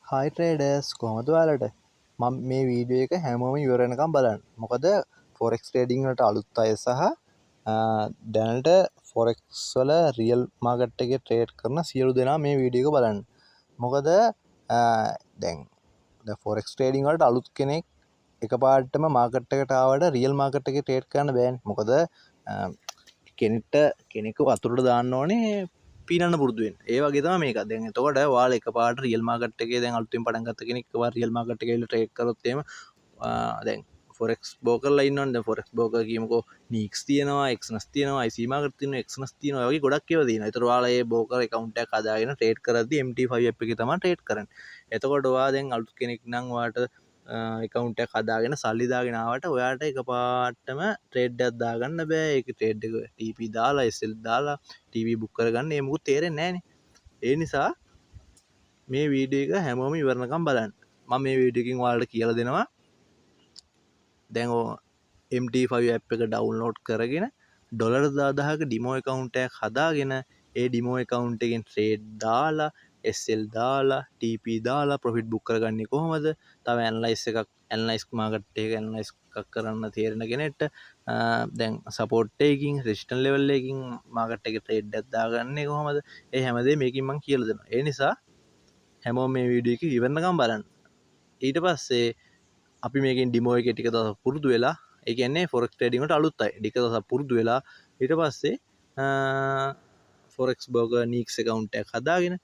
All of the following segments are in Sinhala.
හයි ට්‍රේඩර්ස් කොහොමද ඔයාලට මම මේ වීඩියෝ එක හැමෝම ඉවර වෙනකම් බලන්න. මොකද ෆොරෙක්ස් ට්‍රේඩින් වලට අලුත් අය සහ දැනට ෆොරෙක්ස් වල රියල් මාකට් එකේ ට්‍රේඩ් කරන සියලු දෙනා මේ වීඩියෝ එක බලන්න. මොකද දැන් ෆොරෙක්ස් ට්‍රේඩින් වලට අලුත් කෙනෙක් එකපාරටම මාකට් එකට ආවට රියල් මාකට් එකේ ට්‍රේඩ් කරන්න බෑනේ. මොකද කෙනෙක්ව වතුරට දාන්න ඕනේ පීනන්න පුරුදු වෙන්න. ඒ වගේ තමයි මේක. දැන් එතකොට ඔයාලා එකපාරට රියල් මාකට් එකේ දැන් අලුතින් පටන් ගත්ත කෙනෙක් එකපාර රියල් මාකට් එකේ ඉල්ල ට්‍රේඩ් කරොත් එහෙම දැන් ෆොරෙක්ස් බ්‍රෝකර්ලා ඉන්නවනේ. දැන් ෆොරෙක්ස් බ්‍රෝකර් කියමුකෝ නීක්ස් තියෙනවා, එක්ස්නස් තියෙනවා, IC මාකට් තියෙනවා, එක්ස්නස් තියෙනවා. ඒ වගේ ගොඩක් ඒවා තියෙනවා. ඒතර ඔයාලා මේ බ්‍රෝකර් account එකක් හදාගෙන ට්‍රේඩ් කරද්දී MT5 app එකේ තමයි ට්‍රේඩ් කරන්නේ. එතකොට ඔයා දැන් අලුත් කෙනෙක් නම් ඔයාට account එකක් හදාගෙන සල්ලි දාගෙන ආවට ඔයාට එකපාරටම ට්‍රේඩ් එකක් දාගන්න බෑ. ඒක ට්‍රේඩ් එක TP දාලා SL දාලා TV බුක් කරගන්න ඒ මොකුත් තේරෙන්නේ නැහනේ. ඒ නිසා මේ වීඩියෝ එක හැමෝම ඉවරනකම් බලන්න. මම මේ වීඩියෝ එකකින් ඔයාලට කියලා දෙනවා. දැන් MT5 app එක ඩවුන්ලෝඩ් කරගෙන ඩොලර් 10000ක ඩිමෝ account එකක් හදාගෙන ඒ ඩිමෝ account එකෙන් ට්‍රේඩ් දාලා SL දාලා TP දාලා ප්‍රොෆිට් බුක් කරගන්නේ කොහොමද? තව ඇනලයිස් මාකට් එක ඇනලයිස් කරන්න තේරෙන කෙනෙක්ට දැන් සපෝට් එකකින් රෙසිස්ටන්ස් ලෙවල් එකකින් මාකට් එකේ ට්‍රේඩ් එකක් දාගන්නේ කොහොමද? ඒ හැමදේම මේකෙන් මම කියලා දෙනවා. ඒ නිසා හැමෝම මේ වීඩියෝ එක ඉවරනකම් බලන්න. ඊට පස්සේ අපි මේකෙන් ඩිමෝ එකේ ටික දවසක් පුරුදු වෙලා ඒ කියන්නේ ෆොරෙක්ස් ට්‍රේඩින් වලට අලුත් අය ටික දවසක් පුරුදු වෙලා ඊට පස්සේ ෆොරෙක්ස් බර්ගර් නීක්ස් account එකක් හදාගෙන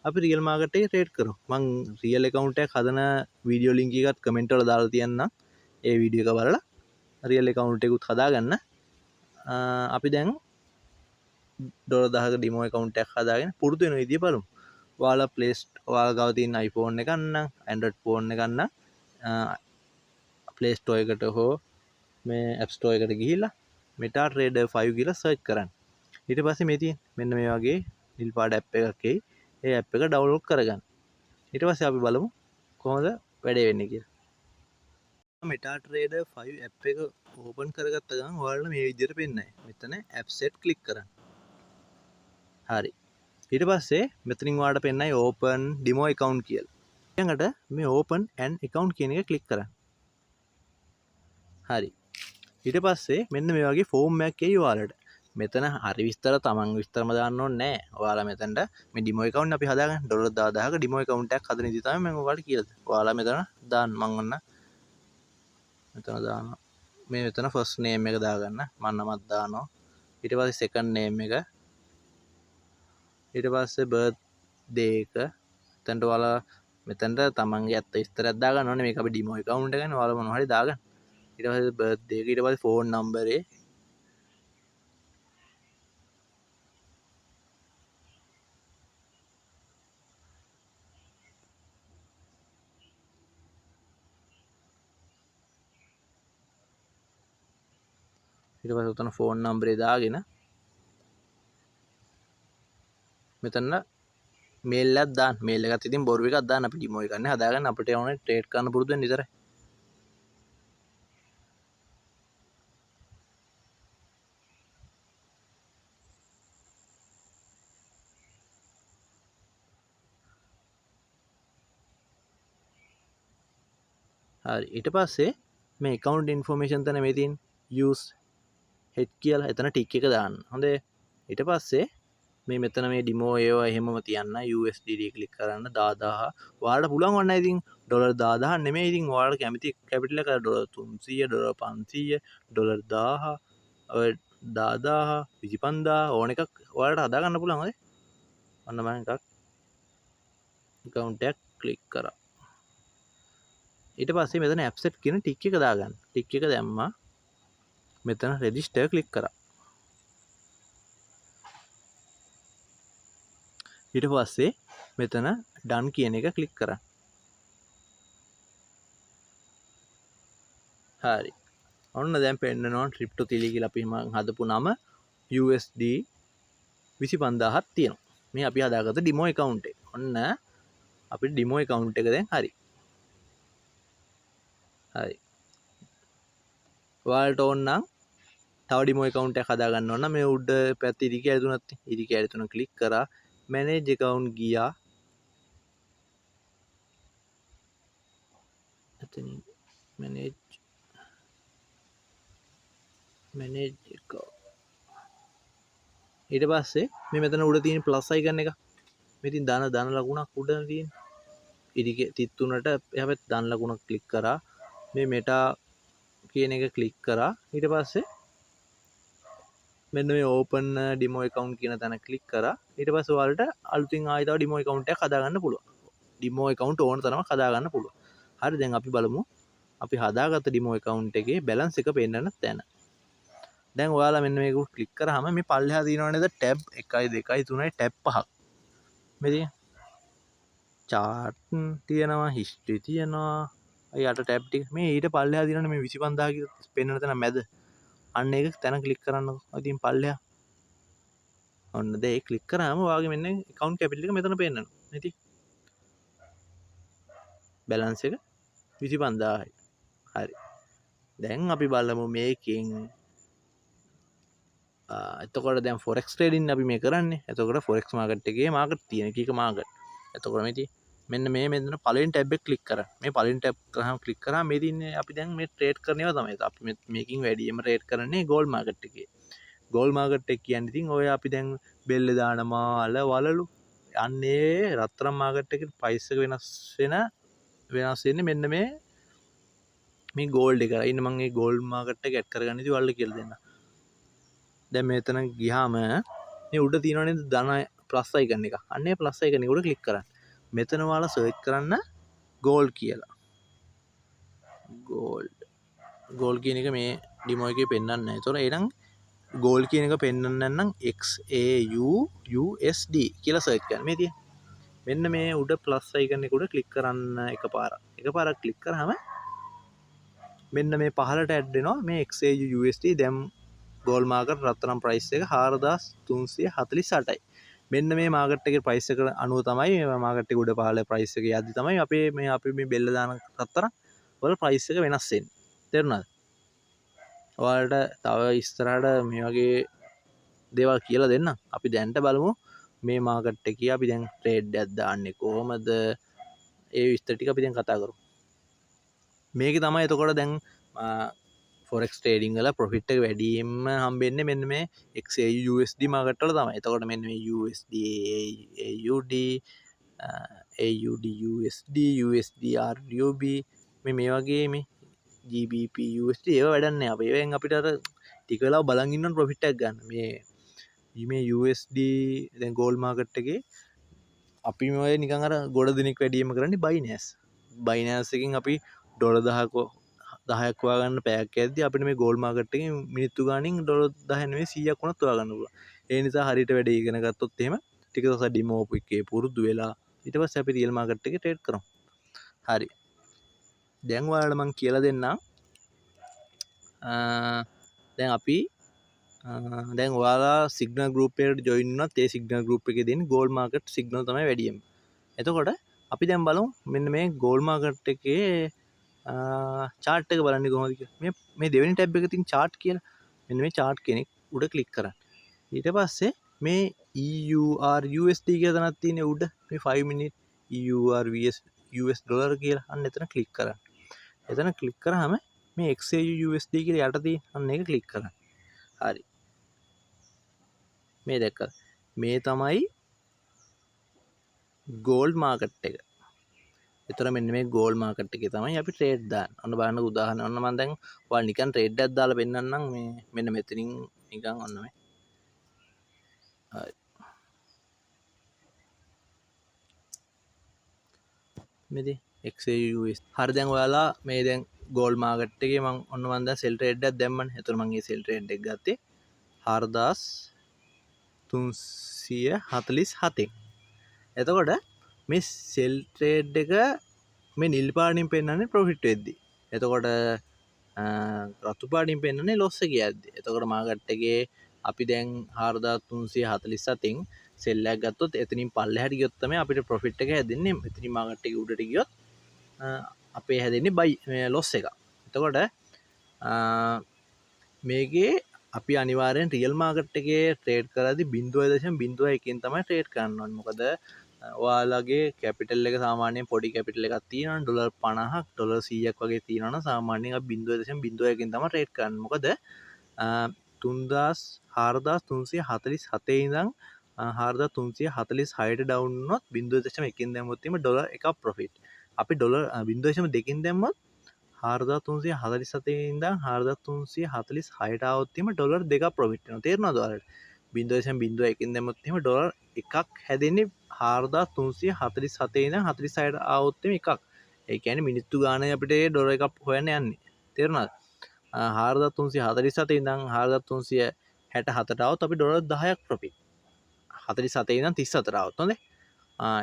අපි රියල් මාකට් එකේ ට්‍රේඩ් කරමු. මම රියල් account එකක් හදන වීඩියෝ ලින්ක් එකත් කමෙන්ට් වල දාලා තියන්නම්. ඒ වීඩියෝ එක බලලා රියල් account එකකුත් හදාගන්න. අපි දැන් ඩොලර් 1000ක ඩිමෝ account එකක් හදාගෙන පුරුදු වෙන විදිය බලමු. ඔයාලා ඔයාලා ගාව තියෙන iPhone එකක් නම් Android phone එකක් නම් Play Store එකට හෝ මේ App Store එකට ගිහිල්ලා MetaTrader 5 කියලා සර්ච් කරන්න. ඊට පස්සේ මේ තියෙන මෙන්න මේ වගේ නිල් පාට app එකක් එයි. ඒ app එක ඩවුන්ලෝඩ් කරගන්න. ඊට පස්සේ අපි බලමු කොහොමද වැඩේ වෙන්නේ කියලා. MetaTrader 5 app එක ඕපන් කරගත්ත ගමන් ඔයාලට මේ විදිහට පෙන්නයි. මෙතන app set ක්ලික් කරන්න. හරි. ඊට පස්සේ මෙතනින් ඔයාලට පෙන්නයි open demo account කියලා. ඊළඟට මේ open an account කියන එක ක්ලික් කරන්න. හරි. ඊට පස්සේ මෙන්න මේ වගේ ෆෝම් එකක් එයි ඔයාලට. මෙතන හරි විස්තර තමන් විස්තරම දාන්න ඕනේ නැහැ. ඔයාලා මෙතනට මේ ඩිමෝ account අපි හදාගන්න ඩොලර් 10000ක ඩිමෝ account එකක් හදන ඉතින් තමයි මම ඔයාලට කියලා දෙන්නේ. ඔයාලා මෙතන දාන්න මම ඔන්න මෙතන දානවා. මේ මෙතන first name එක දාගන්න. මම නමක් දානවා. ඊට පස්සේ second name එක. ඊට පස්සේ birthday එක. එතනට ඔයාලා මෙතනට තමන්ගේ ඇත්ත විස්තරයක් දාගන්න ඕනේ. මේක අපි ඩිමෝ account එක ගන්න. ඔයාලා මොනවා හරි දාගන්න. ඊට පස්සේ birthday එක ඊට පස්සේ phone number එක ඊට පස්සේ උතන ෆෝන් නම්බරේ දාගෙන මෙතන මේල් එකක් දාන්න. මේල් එකත් ඉතින් බොරු එකක් දාන්න. අපි ඩිමෝ එකක් නේ හදාගන්න. අපිට ඕනේ ට්‍රේඩ් කරන්න පුරුදු වෙන්න විතරයි. හරි. ඊට පස්සේ මේ account information තැන මේ තියෙන use head කියලා එතන ටික් එක දාන්න. හොඳේ. ඊට පස්සේ මේ මෙතන මේ ඩිමෝ ඒවා එහෙමම තියන්න USDT ක්ලික් කරන්න 10000 ඔයාලට පුළුවන් වන්න ඉතින් ඩොලර් 10000 නෙමෙයි ඉතින් ඔයාලට කැමති කැපිටල් එක ඩොලර් 300 ඩොලර් 500 ඩොලර් 1000 ඔය 10000 25000 ඕන එකක් ඔයාලට හදා ගන්න පුළුවන් හරි ඔන්න මම එකක් account එක ක්ලික් කරා ඊට පස්සේ මෙතන app set කියන ටික් එක දාගන්න ටික් එක දැම්මා මෙතන register ක්ලික් කරා ඊට පස්සේ මෙතන done කියන එක ක්ලික් කරන්න. හරි. ඔන්න දැන් පෙන්නනවා trip to Thili කියලා අපි මම හදපු නම USD 25000ක් තියෙනවා. මේ අපි හදාගත්ත demo account එක. ඔන්න අපේ demo account එක දැන් හරි. හරි. ඔයාලට ඕන නම් තව demo account එකක් හදා ගන්න ඕන නම් මේ උඩ පැත්තේ ඉරි කැලි තුනක් තියෙනවා. ඉරි කැලි තුන ක්ලික් කරා manage account ගියා මැනේජ් එක ඊට පස්සේ මේ මෙතන උඩ තියෙන ප්ලස් අයිකන් එක මෙතින් ධන ලකුණක් උඩ තියෙන ඉරික 33ට එහා ධන ලකුණක් ක්ලික් කරා මේ මෙටා කියන එක ක්ලික් කරා ඊට පස්සේ මෙන්න මේ ඕපන් ඩිමෝ account කියන තැන ක්ලික් කරා ඊට පස්සේ ඔයාලට අලුතින් ආයෙ තව ඩිමෝ account එකක් හදාගන්න පුළුවන් ඩිමෝ account ඕන තරමක් හදාගන්න පුළුවන් හරි දැන් අපි බලමු අපි හදාගත්ත ඩිමෝ account එකේ balance එක පෙන්නන තැන දැන් ඔයාලා මෙන්න මේක ක්ලික් කරාම මේ පල්ලෙහා තියෙනව නේද ටැබ් 1 2 3යි ටැබ් 5ක් මේ තියෙන chart තියෙනවා history තියෙනවා යට ටැබ් ටික මේ ඊට පල්ලෙහා තියෙනවනේ මේ 25000 කියලා පෙන්නන තැන මැද අන්න ඒක තැන ක්ලික් කරන්නකො ඉතින් පල්ලෙහා ඔන්න දැන් ඒ ක්ලික් කරාම ඔයාගේ මෙන්න account capital එක මෙතන පෙන්නනවා ඉතින් balance එක 25000යි හරි දැන් අපි බලමු මේකෙන් එතකොට දැන් ෆොරෙක්ස් ට්‍රේඩින් අපි මේ කරන්නේ එතකොට ෆොරෙක්ස් මාකට් එකේ මාකට් තියෙන එක මාකට් එතකොට මේ මෙන්න මේ මෙතන පළවෙනි ටැබ් එක ක්ලික් කරා මේ පළවෙනි ටැබ් කරාම ක්ලික් කරා මේ තින්නේ අපි දැන් මේ ට්‍රේඩ් කරනවා තමයි අපි මේකින් වැඩියෙන්ම ට්‍රේඩ් කරන්නේ ගෝල්ඩ් මාකට් එකේ ගෝල්ඩ් මාකට් එක කියන්නේ ඉතින් ඔය අපි දැන් බෙල්ල දාන මාල වලලු යන්නේ රත්තරන් මාකට් එකේ ප්‍රයිස් එක වෙනස් වෙන්නේ මෙන්න මේ ගෝල්ඩ් එක ඉන්න මම මේ ගෝල්ඩ් මාකට් එක ඇඩ් කරගන්න ඉතින් ඔයාලට කියලා දෙන්න දැන් මෙතන ගියාම මේ උඩ තියෙනවනේ ධන ප්ලස් අයිකන් එක. අන්න ඒ ප්ලස් අයිකන් එක උඩ ක්ලික් කරන්න. මෙතන ඔයාලා සර්ච් කරන්න ගෝල්ඩ් කියලා. ගෝල්ඩ් කියන එක මේ ඩිමෝ එකේ පෙන්වන්නේ නැහැ. ඒතොර එහෙනම් ගෝල්ඩ් කියන එක පෙන්වන්න නම් XAUUSD කියලා සර්ච් කරන්න. මේ තියෙන. මෙන්න මේ උඩ ප්ලස් අයිකන් එක උඩ ක්ලික් කරන්න එකපාරක්. එකපාරක් ක්ලික් කරාම මෙන්න මේ පහළට ඇඩ් වෙනවා මේ XAUUSD දැන් ගෝල් මාකට් රත්තරන් ප්‍රයිස් එක 4348යි. මෙන්න මේ මාකට් එකේ ප්‍රයිස් එක අනුව තමයි මේ මාකට් එක උඩ පහළ ප්‍රයිස් එක යද්දි තමයි අපි මේ බෙල්ල දාන රත්තරන් වල ප්‍රයිස් එක වෙනස් වෙන්නේ. තේරුණාද? ඔයාලට තව ඉස්සරහට මේ වගේ දේවල් කියලා දෙන්න. අපි දැන්ට බලමු මේ මාකට් එකේ අපි දැන් ට්‍රේඩ් එකක් දාන්නේ කොහමද? ඒ විස්තර ටික අපි දැන් කතා කරමු. මේකේ තමයි එතකොට දැන් ෆොරෙක්ස් ට්‍රේඩින් වල ප්‍රොෆිට් එක වැඩියෙන්ම හම්බෙන්නේ මෙන්න මේ XAUUSD මාකට් වල තමයි. එතකොට මෙන්න මේ USD AUD USD USD RUB මේ වගේ මේ GBP USD ඒවා වැඩක් නෑ. අපි ඒවෙන් අපිට අර ටික වෙලාව බලන් ඉන්න ප්‍රොෆිට් එකක් ගන්න. මේ USD දැන් ගෝල්ඩ් මාකට් එකේ අපි මේ නිකන් අර ගොඩ දිනක් වැඩියෙන්ම කරන්නේ බයිනෑන්ස් එකෙන් අපි ඩොලර් 10ක් හොයාගන්න පැයක් ඇද්දි අපිට මේ ගෝල්ඩ් මාකට් එකේ මිනිත්තු ගානින් ඩොලර් 10 නෙවෙයි 100ක් වුණත් හොයාගන්න පුළුවන්. ඒ නිසා හරියට වැඩ ඉගෙන ගත්තොත් එහෙම ටික දවසක් ඩිමෝ එකේ පුරුදු වෙලා ඊට පස්සේ අපි රියල් මාකට් එකේ ට්‍රේඩ් කරමු. හරි. දැන් ඔයාලට මම කියලා දෙන්නම්. දැන් අපි දැන් ඔයාලා සිග්නල් ගෲප් එකට ජොයින් වුණත් ඒ සිග්නල් ගෲප් එකේ දෙන ගෝල්ඩ් මාකට් සිග්නල් තමයි වැඩියෙන්ම. එතකොට අපි දැන් බලමු මෙන්න මේ ගෝල්ඩ් මාකට් එකේ චාට් එක බලන්නේ කොහොමද කියලා. මේ දෙවෙනි ටැබ් එකේ තියෙන චාට් කියලා. මෙන්න මේ චාට් කෙනෙක් උඩ ක්ලික් කරන්න. ඊට පස්සේ මේ EURUSD කියලා තැනක් තියෙන උඩ මේ 5 minute EUR $US කියලා අන්න එතන ක්ලික් කරන්න. එතන ක්ලික් කරාම මේ XAUUSD කියලා යට තියෙන අන්න ඒක ක්ලික් කරන්න. හරි. මේ දැක්කද? මේ තමයි ගෝල්ඩ් මාකට් එක. ඒතර මෙන්න මේ ගෝල්ඩ් මාකට් එකේ තමයි අපි ට්‍රේඩ් දාන්නේ. ඔන්න බලන්න උදාහරණ. ඔන්න මම දැන් ඔයාලා නිකන් ට්‍රේඩ් එකක් දාලා පෙන්නන්නම් මේ මෙන්න මෙතනින් නිකන් ඔන්න මේ. හරි. මෙදී XAUUSD. හරි දැන් ඔයාලා මේ දැන් ගෝල්ඩ් මාකට් එකේ මම දැන් සෙල් ට්‍රේඩ් එකක් දැම්මනේ. ඒතර මම මේ සෙල් ට්‍රේඩ් එක ගත්තේ 4347න්. එතකොට මේ සෙල් ට්‍රේඩ් එක මේ නිල් පාටින් පෙන්නන්නේ ප්‍රොෆිට් වෙද්දි. එතකොට රතු පාටින් පෙන්නන්නේ ලොස් එක යද්දි. එතකොට මාකට් එකේ අපි දැන් 4347න් සෙල් එකක් ගත්තොත් එතනින් පල්ලෙහාට ගියොත් තමයි අපිට ප්‍රොෆිට් එක හැදෙන්නේ. එතනින් මාකට් එකේ උඩට ගියොත් අපේ හැදෙන්නේ බයි ලොස් එක. එතකොට මේකේ අපි අනිවාර්යෙන් රියල් මාකට් එකේ ට්‍රේඩ් කරද්දී 0.01 තමයි ට්‍රේඩ් කරන්න ඕනේ. මොකද ඔයාලගේ කැපිටල් එක සාමාන්‍යයෙන් පොඩි කැපිටල් එකක් තියෙනවා ඩොලර් 50ක් ඩොලර් 100ක් වගේ තියෙනවා නම් සාමාන්‍යයෙන් අපි 0.01කින් තමයි ට්‍රේඩ් කරන්නේ. මොකද 4347 ඉඳන් 4346ට ඩවුන් වුණොත් 0.1කින් දැම්මොත් එimhe ඩොලර් එකක් ප්‍රොෆිට්. අපි ඩොලර් 0.2කින් දැම්මොත් 4347 ඉඳන් 4346ට આવොත් එimhe ඩොලර් දෙකක් ප්‍රොෆිට් වෙනවා. තේරෙනවද ඔයාලට? 0.01කින් දැම්මොත් එimhe ඩොලර් එකක් හැදෙන්නේ 4347 ඉඳන් 46ට આવොත් එimhe එකක්. ඒ කියන්නේ මිනිත්තු ගානේ අපිට ඩොලර් එකක් හොයන්න යන්නේ. තේරුණාද? 4347 ඉඳන් 4367ට આવොත් අපි ඩොලර් 10ක් ප්‍රොෆිට්. 47 ඉඳන් 34 આવොත් හොඳේ.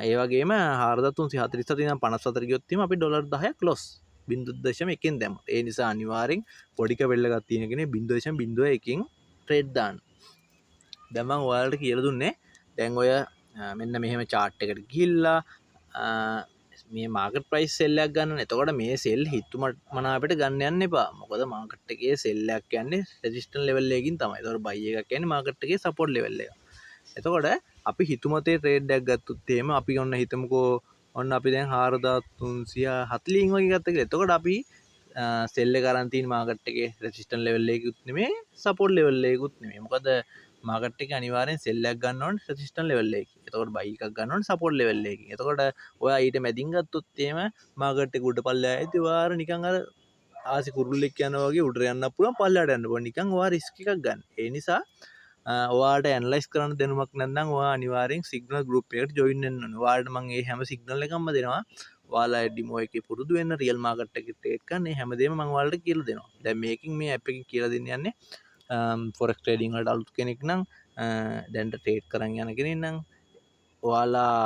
ඒ වගේම 4347 ඉඳන් 54 ගියොත් එimhe අපි ඩොලර් 10ක් ලොස්. 0.1කින් දැම්මොත්. ඒ නිසා අනිවාර්යෙන් පොඩි කැපිටල් එකක් තියෙන කෙනෙක් 0.01කින් ට්‍රේඩ් දාන්න. දැන් මම ඔයාලට කියලා දුන්නේ දැන් ඔය මෙන්න මෙහෙම chart එකට ගිහිල්ලා මේ මාකට් ප්‍රයිස් සෙල් එකක් ගන්න. එතකොට මේ සෙල් හිතුමනාපට ගන්න යන්න එපා. මොකද මාකට් එකේ සෙල් එකක් කියන්නේ රෙසිස්ටන්ස් ලෙවල් එකකින් තමයි. ඒතකොට බයි එකක් කියන්නේ මාකට් එකේ සපෝට් ලෙවල් එක. එතකොට අපි හිතුමතේ ට්‍රේඩ් එකක් ගත්තොත් එහෙම අපි ඔන්න හිතමුකෝ ඔන්න අපි දැන් 4340 වගේ ගත්ත කියලා. එතකොට අපි සෙල් එක අරන් තියෙන මාකට් එකේ රෙසිස්ටන්ස් ලෙවල් එකකුත් නෙමෙයි සපෝට් ලෙවල් එකකුත් නෙමෙයි. මොකද මාකට් එකේ අනිවාර්යෙන් සෙල් එකක් ගන්න ඕනේ රෙසිස්ටන්ස් ලෙවල් එකකින්. එතකොට බයි එකක් ගන්න ඕනේ සපෝට් ලෙවල් එකකින්. එතකොට ඔයා ඊට මැදින් ගත්තොත් එහෙම මාකට් එක උඩ පල්ලෙහායදී ඔයාලා නිකන් අර ආසි කුරුල්ලෙක් යනවා වගේ උඩට යන්න පුළුවන් පල්ලෙහාට යන්න පුළුවන්. නිකන් ඔයා රිස්ක් එකක් ගන්න. ඒ නිසා ඔයාට ඇනලයිස් කරන්න දැනුමක් නැත්නම් ඔයා අනිවාර්යෙන් සිග්නල් ගෲප් එකට ජොයින් වෙන්න ඕනේ. ඔයාලට මම මේ හැම සිග්නල් එකක්ම දෙනවා. ඔයාලා ඩිමෝ එකේ පුරුදු වෙන්න රියල් මාකට් එකේ ට්‍රේඩ් කරන්න. මේ හැමදේම මම ඔයාලට කියලා දෙනවා. දැන් මේකෙන් මේ ඇප් එකෙන් කියලා දෙන්න යන්නේ ෆොරෙක්ස් ට්‍රේඩින් වලට අලුත් කෙනෙක් නම් දැන්ට ට්‍රේඩ් කරන් යන කෙනෙක් නම් ඔයාලා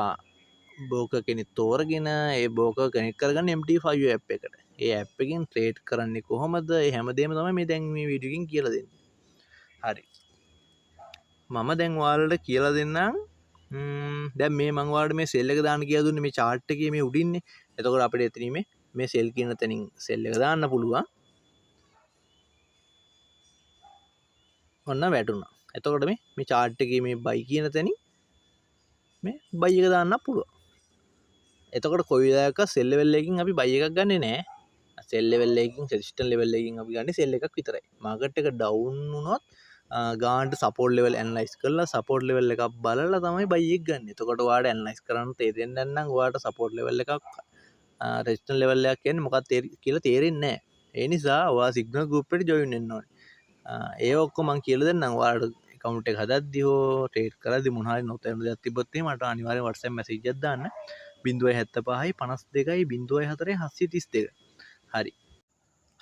බෝකර් කෙනෙක් තෝරගෙන ඒ බෝකර් කනෙක්ට් කරගන්න MT5 ඇප් එකට. ඒ ඇප් එකෙන් ට්‍රේඩ් කරන්නේ කොහොමද? ඒ හැමදේම තමයි මේ දැන් මේ වීඩියෝ එකෙන් කියලා දෙන්නේ. හරි. මම දැන් ඔයාලට කියලා දෙන්නම් දැන් මේ මම ඔයාලට මේ සෙල් එක දාන්න කියලා දුන්නේ මේ chart එකේ මේ උඩින්නේ. එතකොට අපිට එතනින් මේ සෙල් කියන තැනින් සෙල් එක දාන්න පුළුවන්. ඔන්න වැටුණා. එතකොට මේ chart එකේ මේ buy කියන තැනින් මේ buy එක දාන්න පුළුවන්. එතකොට කොයි වෙලාවක සෙල් ලෙවල් එකකින් අපි buy එකක් ගන්නෙ නෑ. සෙල් ලෙවල් එකකින් රෙසිස්ටන්ස් ලෙවල් එකකින් අපි ගන්නේ සෙල් එකක් විතරයි. මාකට් එක ඩවුන් වුණොත් ගාන්ට සපෝට් ලෙවල් ඇනලයිස් කරලා සපෝට් ලෙවල් එකක් බලලා තමයි buy එක ගන්න. එතකොට ඔයාලට ඇනලයිස් කරන්න තේරෙන්නේ නැත්නම් ඔයාලට සපෝට් ලෙවල් එකක් රෙසිස්ටන්ස් ලෙවල් එකක් කියන්නේ මොකක්ද කියලා තේරෙන්නේ නැහැ. ඒ නිසා ඔයා සිග්නල් ගෲප් එකට ජොයින් වෙන්න ඕනේ. ඒ ඔක්කොම මම කියලා දෙන්නම් ඔයාලට account එක හදද්දි හෝ ට්‍රේඩ් කරද්දි මොන හරි නොතේරුණ දෙයක් තිබ්බොත් එහෙම මට අනිවාර්යෙන් WhatsApp message එකක් දාන්න 075යි 52යි 04යි 732. හරි.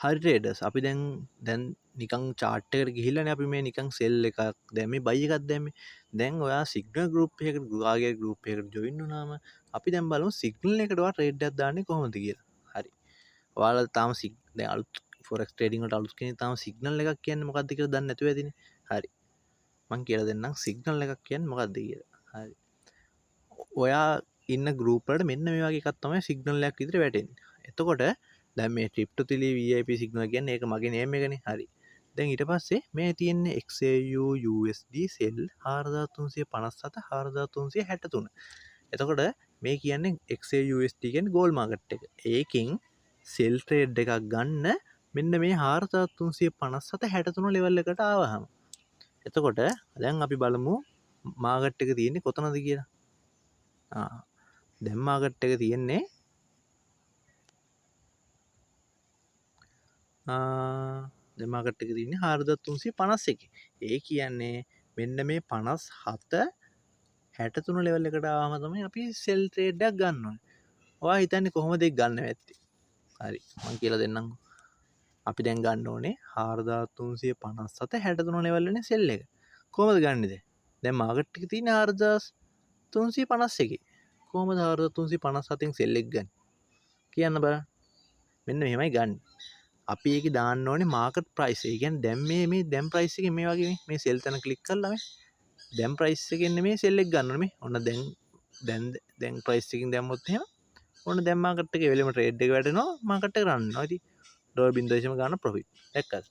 හරි ට්‍රේඩර්ස් අපි දැන් නිකන් chart එකට ගිහිල්ලානේ අපි මේ නිකන් sell එකක් දැම්මේ buy එකක් දැම්මේ. දැන් ඔයා signal group එකකට ඔයාගේ group එකකට join වුණාම අපි දැන් බලමු signal එකට ඔයා trade එකක් දාන්නේ කොහොමද කියලා. හරි. ඔයාලා තාම දැන් අලුත් forex trading වලට අලුත් කෙනෙක් තාම signal එකක් කියන්නේ මොකක්ද කියලා දන්නේ නැතුව ඇතිනේ. හරි. මම කියලා දෙන්නම් signal එකක් කියන්නේ මොකක්ද කියලා. හරි. ඔයා ඉන්න group වලට මෙන්න මේ වගේ එකක් තමයි signal එකක් විදිහට වැටෙන්නේ. එතකොට දැන් මේ trip to tele VIP signal කියන්නේ ඒක මගේ name එකනේ. හරි. දැන් ඊට පස්සේ මේ තියෙන්නේ XAU USD sell 4357 4363. එතකොට මේ කියන්නේ XAU USD කියන්නේ gold market එක. ඒකෙන් sell trade එකක් ගන්න මෙන්න මේ 4357 63 level එකට ආවහම. එතකොට දැන් අපි බලමු මාකට් එක තියෙන්නේ කොතනද කියලා. දැන් මාකට් එක තියෙන්නේ දෙමාකට් එක තියෙන්නේ 4351. ඒ කියන්නේ මෙන්න මේ 57 63 ලෙවල් එකට ආවම තමයි අපි සෙල් ට්‍රේඩ් එකක් ගන්න ඕනේ. ඔයා හිතන්නේ කොහොමද ඒක ගන්න ඇත්තේ? හරි මම කියලා දෙන්නම්. අපි දැන් ගන්න ඕනේ 4357 63 ලෙවල් වලින් සෙල් එක. කොහොමද ගන්නෙද? දැන් මාකට් එකේ තියෙන 4351. කොහොමද 4357න් සෙල් එක ගන්නේ? කියන්න බලන්න. මෙන්න මෙහෙමයි ගන්න. අපි ඒක දාන්න ඕනේ මාකට් ප්‍රයිස්. ඒ කියන්නේ දැන් මේ දැන් ප්‍රයිස් එකේ මේ වගේ මේ සෙල් තැන ක්ලික් කරලා මේ දැන් ප්‍රයිස් එකෙන් මේ සෙල් එක ගන්න ඕනේ මේ. ඔන්න දැන් ප්‍රයිස් එකකින් දැම්මොත් එහෙම ඔන්න දැන් මාකට් එකේ වෙලෙම ට්‍රේඩ් එක වැටෙනවා මාකට් එක රන් වෙනවා. ඉතින් ඩොලර් 0.0 ගන්න ප්‍රොෆිට්. දැක්කද?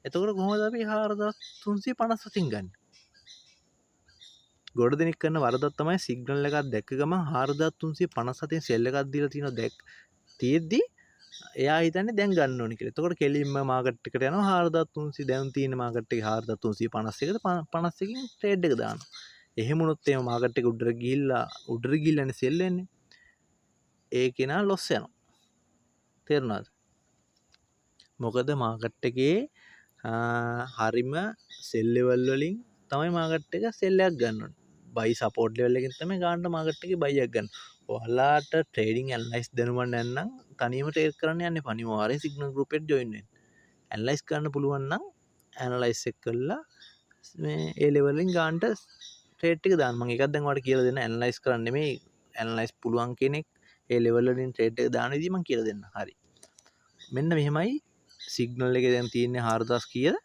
එතකොට කොහොමද අපි 4357න් ගන්නේ? ගොඩ දෙනෙක් කරන වරදක් තමයි සිග්නල් එකක් දැක්ක ගමන් 4357 සෙල් එකක් දීලා තියෙනවා තියෙද්දි එයා හිතන්නේ දැන් ගන්න ඕනේ කියලා. එතකොට කෙලින්ම මාකට් එකට යනවා 4300 දැන් තියෙන මාකට් එකේ 4351ද 51කින් ට්‍රේඩ් එක දානවා. එහෙම වුණොත් එහෙම මාකට් එක උඩට ගිහිල්ලානේ සෙල් වෙන්නේ. ඒ කෙනා ලොස් යනවා. තේරුණාද? මොකද මාකට් එකේ හරිම සෙල් ලෙවල් වලින් තමයි මාකට් එක සෙල් එකක් ගන්න ඕනේ. බයි සපෝට් ලෙවල් එකකින් තමයි ගන්න මාකට් එකේ බයි එකක් ගන්න. ඔයාලට ට්‍රේඩින් ඇනලයිස් දැනුම නැත්නම් තනියම ට්‍රේඩ් කරන්න යන්න එපා. අනිවාර්යෙන් සිග්නල් ගෲප් එකට ජොයින් වෙන්න. ඇනලයිස් කරන්න පුළුවන් නම් ඇනලයිස් එක කළා මේ ඒ ලෙවල් වලින් ගන්නට ට්‍රේඩ් එක දාන්න. මම ඒකක් දැන් ඔයාලට කියලා දෙන්න. ඇනලයිස් කරන්න නෙමෙයි ඇනලයිස් පුළුවන් කෙනෙක් ඒ ලෙවල් වලින් ට්‍රේඩ් එක දාන විදිහ මම කියලා දෙන්න. හරි. මෙන්න මෙහෙමයි සිග්නල් එකේ දැන් තියෙන්නේ 4000 කීයද?